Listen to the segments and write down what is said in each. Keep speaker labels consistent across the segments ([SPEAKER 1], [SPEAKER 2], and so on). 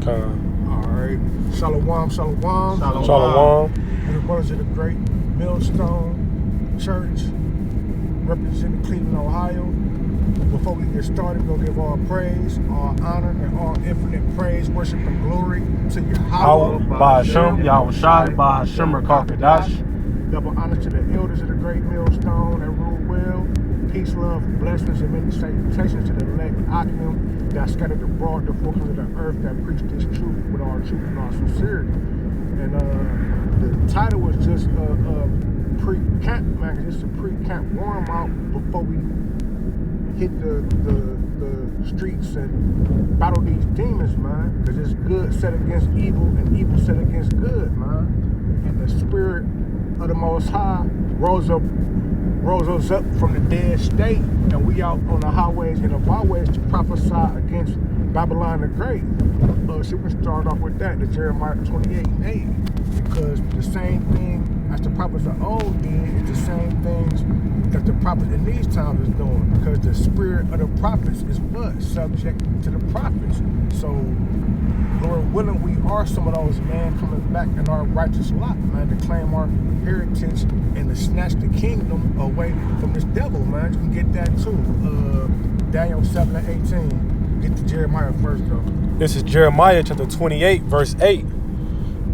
[SPEAKER 1] All right. Shalom.
[SPEAKER 2] Shalom.
[SPEAKER 1] And the brothers of the great Millstone Church, representing Cleveland, Ohio. Before we get started, we'll give all praise, all honor, and all infinite praise, worship, and glory to Yahweh,
[SPEAKER 2] Ba'ashem, Yahushai, Ba'ashem, Rakakadash.
[SPEAKER 1] Double honor to the elders of the great Millstone that rule well. Peace, love, blessings, and many salutations to the elect Akim that scattered abroad the four corners of the earth that preach this truth with all truth and all sincerity. And the title was just pre-camp, man. It's a pre-camp warm-out before we hit the streets and battle these demons, man. Because it's good set against evil and evil set against good, man. And the spirit of the Most High rose us up from the dead state, and we out on the highways and the byways to prophesy against Babylon the Great. So we can start off with that, the Jeremiah 28:8, because the same thing as the prophets of old did is the same things that the prophets in these times is doing, because the spirit of the prophets is what? Subject to the prophets. So, Lord willing, we are some of those, man, coming back in our righteous lot, man, to claim our heritage and to snatch the kingdom away from this devil, man. You can get that too. Daniel 7:18. Get to Jeremiah first, though.
[SPEAKER 2] This is Jeremiah chapter 28, verse 8.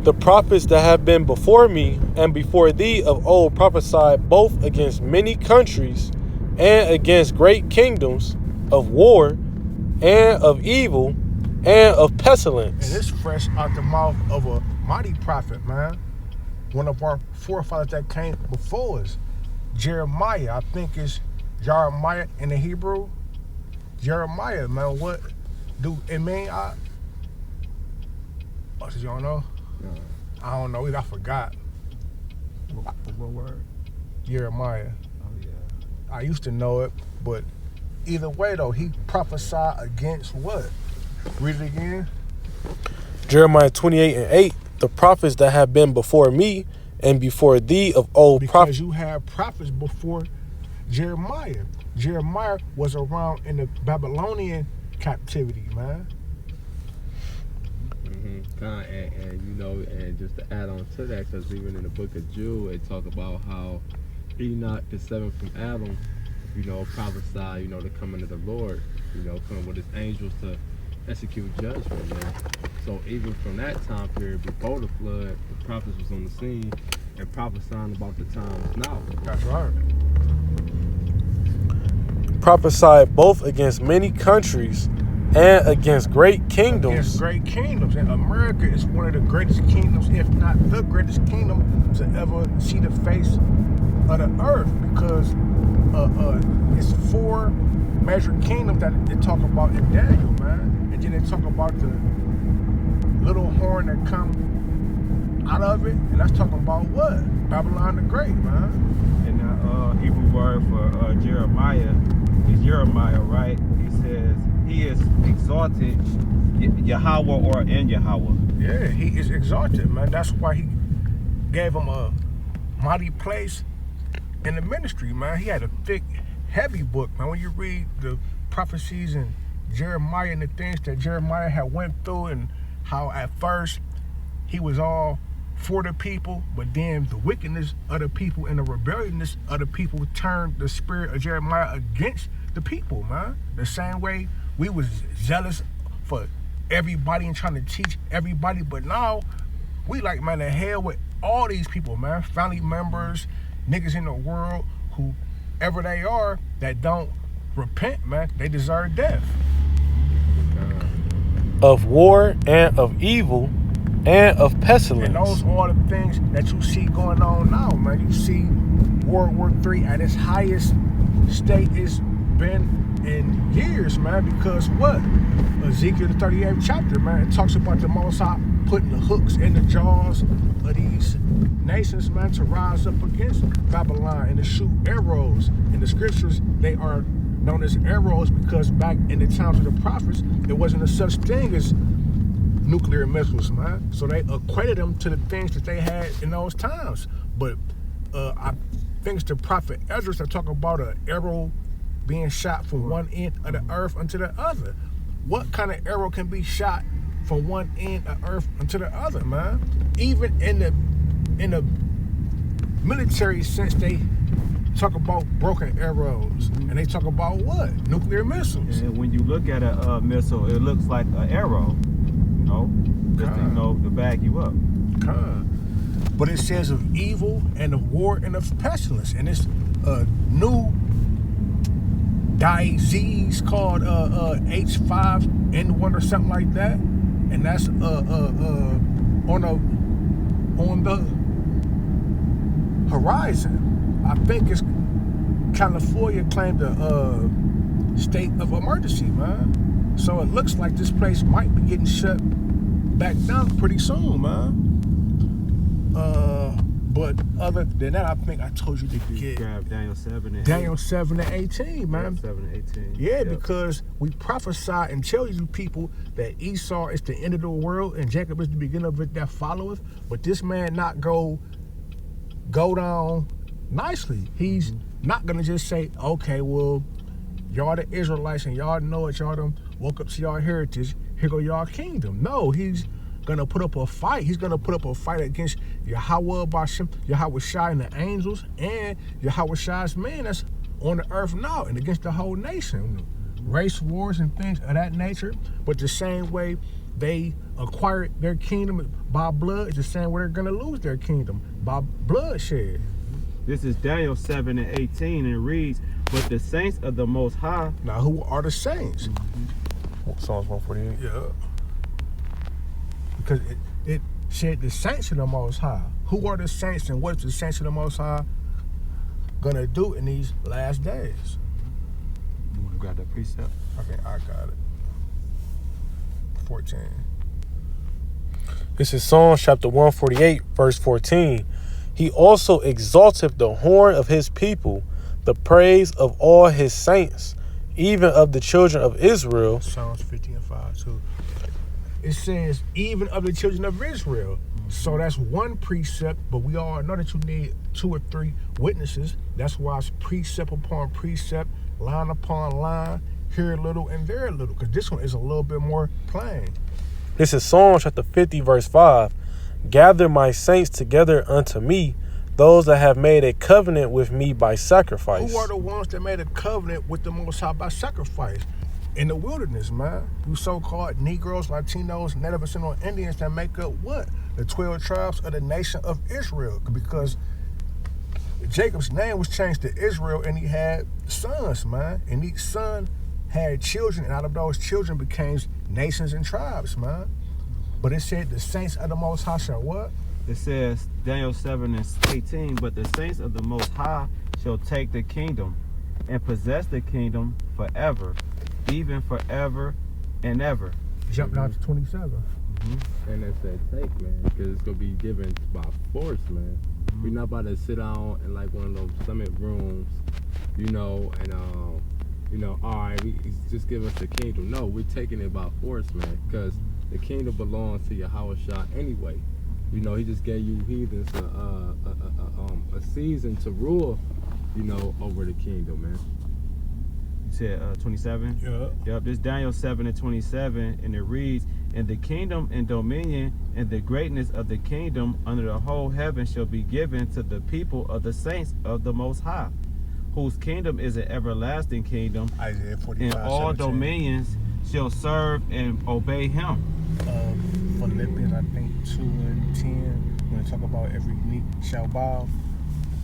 [SPEAKER 2] The prophets that have been before me and before thee of old prophesied both against many countries and against great kingdoms, of war and of evil and of pestilence.
[SPEAKER 1] And it's fresh out the mouth of a mighty prophet, man. One of our forefathers that came before us, Jeremiah. I think it's Jeremiah in the Hebrew. Jeremiah, man, what do it mean? Oh, so you don't know?
[SPEAKER 3] No.
[SPEAKER 1] I don't know either. I forgot.
[SPEAKER 3] What word?
[SPEAKER 1] Jeremiah.
[SPEAKER 3] Oh, yeah.
[SPEAKER 1] I used to know it, but either way, though, he prophesied against what? Read it again.
[SPEAKER 2] Jeremiah 28:8. The prophets that have been before me and before thee of old
[SPEAKER 1] because you have prophets before Jeremiah. Jeremiah was around in the Babylonian captivity, man.
[SPEAKER 3] And you know, and just to add on to that, because even in the book of Jude, it talk about how Enoch, the seventh from Adam, you know, prophesied, you know, the coming of the Lord, you know, coming with his angels to execute judgment, man. So even from that time period, before the flood, the prophets was on the scene and prophesying about the times now.
[SPEAKER 1] That's right.
[SPEAKER 2] Prophesied both against many countries and against great kingdoms.
[SPEAKER 1] Against great kingdoms. And America is one of the greatest kingdoms, if not the greatest kingdom to ever see the face of the earth, because it's four major kingdoms that they talk about in Daniel, man. And then they talk about the little horn that come out of it, and that's talking about what? Babylon the Great, man.
[SPEAKER 4] And the Hebrew word for Jeremiah is Jeremiah, right? He says he is exalted, Yahweh or in Yahweh.
[SPEAKER 1] Yeah, he is exalted, man. That's why he gave him a mighty place in the ministry, man. He had a thick, heavy book, man. When you read the prophecies and Jeremiah and the things that Jeremiah had went through, and how at first he was all for the people, but then the wickedness of the people and the rebelliousness of the people turned the spirit of Jeremiah against the people, man. The same way we was zealous for everybody and trying to teach everybody, but now we like, man, the hell with all these people, man. Family members, niggas in the world, whoever they are, that don't repent, man, they deserve death.
[SPEAKER 2] Of war and of evil and of pestilence.
[SPEAKER 1] And those are the things that you see going on now, man. You see World War III at its highest state it's been in years, man, because what? Ezekiel the 38th chapter, man, it talks about the Most High putting the hooks in the jaws of these nations, man, to rise up against Babylon and to shoot arrows. In the scriptures, they are known as arrows because back in the times of the prophets, there wasn't a such thing as nuclear missiles, man. So they equated them to the things that they had in those times. But I think it's the prophet Ezra that talk about an arrow being shot from one end of the earth unto the other. What kind of arrow can be shot from one end of earth unto the other, man. Even in the military sense, they talk about broken arrows, and they talk about what? Nuclear missiles.
[SPEAKER 4] And when you look at a missile, it looks like an arrow, you know, just to, to back you up.
[SPEAKER 1] But it says of evil and of war and of pestilence, and it's a new disease called H5N1 or something like that, and that's on the horizon. I think it's California claimed a state of emergency, man. So it looks like this place might be getting shut back down pretty soon, man. But other than that, I think I told you to get
[SPEAKER 4] grab Daniel 7 and
[SPEAKER 1] Daniel 7 and 18, man.
[SPEAKER 4] 7 and 18.
[SPEAKER 1] Yeah, yep. Because we prophesy and tell you people that Esau is the end of the world and Jacob is the beginning of it that followeth. But this man not go down nicely. He's not gonna just say, okay, well, y'all the Israelites and y'all know it, y'all done woke up to y'all heritage, here go y'all kingdom. No, he's gonna put up a fight. He's gonna put up a fight against Yahweh Bashem, Yahweh Shai and the angels, and Yahweh Shai's man that's on the earth now, and against the whole nation. Race wars and things of that nature. But the same way they acquired their kingdom by blood is the same way they're gonna lose their kingdom by bloodshed.
[SPEAKER 4] This is Daniel 7 and 18, and reads, but the saints of the Most High.
[SPEAKER 1] Now, who are the saints?
[SPEAKER 2] Psalms 148.
[SPEAKER 1] Yeah. Because it said the saints of the Most High. Who are the saints, and what is the saints of the Most High gonna do in these last days?
[SPEAKER 4] You want to grab that precept?
[SPEAKER 1] Okay, I got it. 14.
[SPEAKER 2] This is Psalms chapter 148, verse 14. He also exalteth the horn of his people, the praise of all his saints, even of the children of Israel.
[SPEAKER 1] Psalms 50 and 5 too. It says, even of the children of Israel. So that's one precept, but we all know that you need 2 or 3 witnesses. That's why it's precept upon precept, line upon line, here a little and there a little, because this one is a little bit more plain.
[SPEAKER 2] This is Psalms chapter 50, verse 5. Gather my saints together unto me, those that have made a covenant with me by sacrifice.
[SPEAKER 1] Who are the ones that made a covenant with the Most High by sacrifice? In the wilderness, man. You so-called Negroes, Latinos, Native and Seminole Indians that make up what? The 12 tribes of the nation of Israel. Because Jacob's name was changed to Israel and he had sons, man. And each son had children, and out of those children became nations and tribes, man. But it said the saints of the Most High shall what?
[SPEAKER 4] It says, Daniel 7 and 18, but the saints of the Most High shall take the kingdom and possess the kingdom forever, even forever and ever.
[SPEAKER 1] Jump down to 27.
[SPEAKER 3] And that's that take, man, because it's going to be given by force, man. We're not about to sit down in like one of those summit rooms, and all right, just give us the kingdom. No, we're taking it by force, man, because the kingdom belongs to Yahweh Shai anyway. He just gave you heathens a season to rule, over the kingdom, man.
[SPEAKER 4] You said 27?
[SPEAKER 1] Yeah.
[SPEAKER 4] Yep, this Daniel 7 and 27, and it reads, and the kingdom and dominion and the greatness of the kingdom under the whole heaven shall be given to the people of the saints of the Most High, whose kingdom is an everlasting kingdom,
[SPEAKER 1] Isaiah 45,
[SPEAKER 4] and all
[SPEAKER 1] 17.
[SPEAKER 4] dominions shall serve and obey him.
[SPEAKER 1] Philippians, I think 2 and 10, when they talk about every knee shall bow.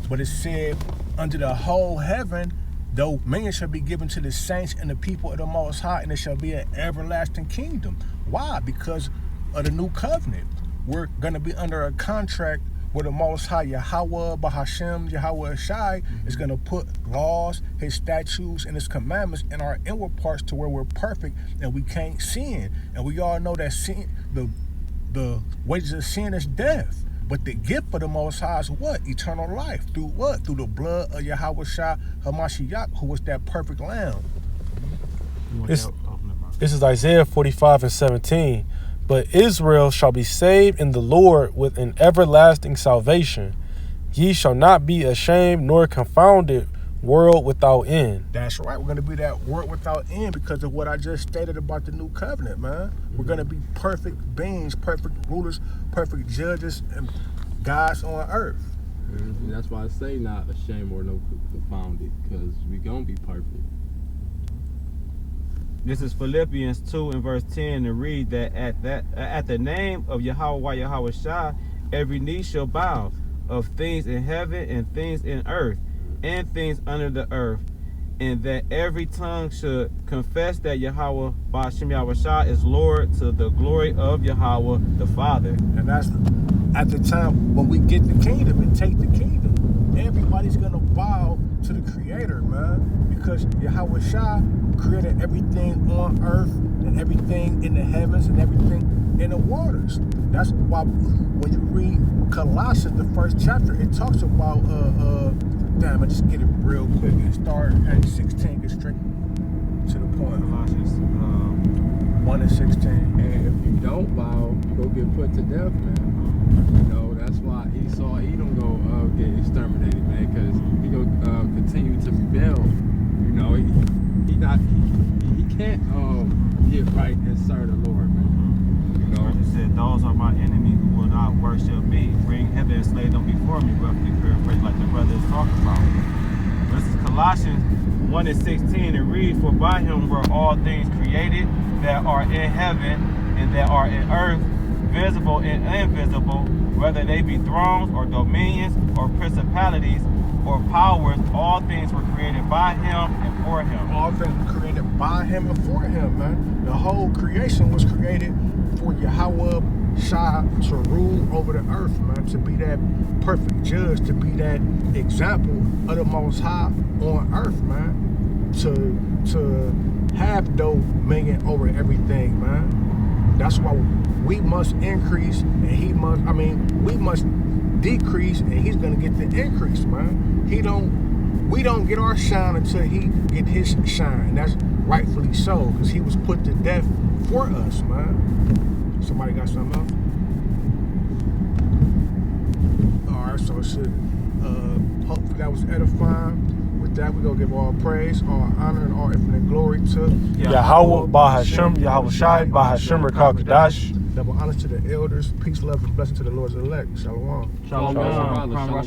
[SPEAKER 1] But it said, under the whole heaven, dominion shall be given to the saints and the people of the Most High, and it shall be an everlasting kingdom. Why? Because of the new covenant. We're going to be under a contract where the Most High, Yahweh Bahashem, Yahweh Shai, is going to put laws, his statutes, and his commandments in our inward parts to where we're perfect and we can't sin. And we all know that sin, the wages of sin is death. But the gift of the Most High is what? Eternal life. Through what? Through the blood of Yahweh Shai HaMashiach, who was that perfect lamb.
[SPEAKER 2] This is Isaiah 45 and 17. But Israel shall be saved in the Lord with an everlasting salvation. Ye shall not be ashamed nor confounded world without end.
[SPEAKER 1] That's right. We're going to be that world without end because of what I just stated about the new covenant, man. We're going to be perfect beings, perfect rulers, perfect judges, and gods on earth.
[SPEAKER 3] And that's why I say not ashamed or no confounded, because we gonna be perfect.
[SPEAKER 4] This is Philippians 2 and verse 10 to read that at the name of Yahweh Yahawashi, every knee shall bow, of things in heaven and things in earth and things under the earth, and that every tongue should confess that Yahweh Ba'ashem Yahawashi is Lord, to the glory of Yahweh the Father.
[SPEAKER 1] And that's at the time when we get the kingdom and take the kingdom. Everybody's going to bow to the Creator, man. Because Yahweh Shah created everything on earth and everything in the heavens and everything in the waters. That's why when you read Colossians, the first chapter, it talks about, I just get it real quick. It starts at 16, get straight to the point.
[SPEAKER 4] Colossians
[SPEAKER 1] 1 and 16.
[SPEAKER 3] And if you don't bow, you go get put to death, man. You know, that's why Esau, Edom go get exterminated, man, because he go continue to rebel. You know, he can't get right and serve the Lord, man. You know,
[SPEAKER 4] it said, those are my enemies who will not worship me. Bring hither and slay them before me, roughly paraphrased, like the brother is talking about. This is Colossians 1 and 16. It reads, for by him were all things created that are in heaven and that are in earth, visible and invisible, whether they be thrones or dominions or principalities or powers, all things were created by him and for him.
[SPEAKER 1] All things were created by him and for him, man. The whole creation was created for Yahweh Shah to rule over the earth, man, to be that perfect judge, to be that example of the Most High on earth, man, to have dominion over everything, man. That's why we must increase and we must decrease and he's gonna get the increase, man. We don't get our shine until he get his shine. That's rightfully so, because he was put to death for us, man. Somebody got something else? Alright, so shit. Hopefully that was edifying. With that, we're gonna give all praise, all honor, and all infinite glory to
[SPEAKER 2] Yahweh Ba'ashem Yahawashi Ba'ashem Rakakadash.
[SPEAKER 1] double honors to the elders, peace, love, and blessing to the Lord's elect. Shalom.
[SPEAKER 4] Shalom.
[SPEAKER 3] Shalom.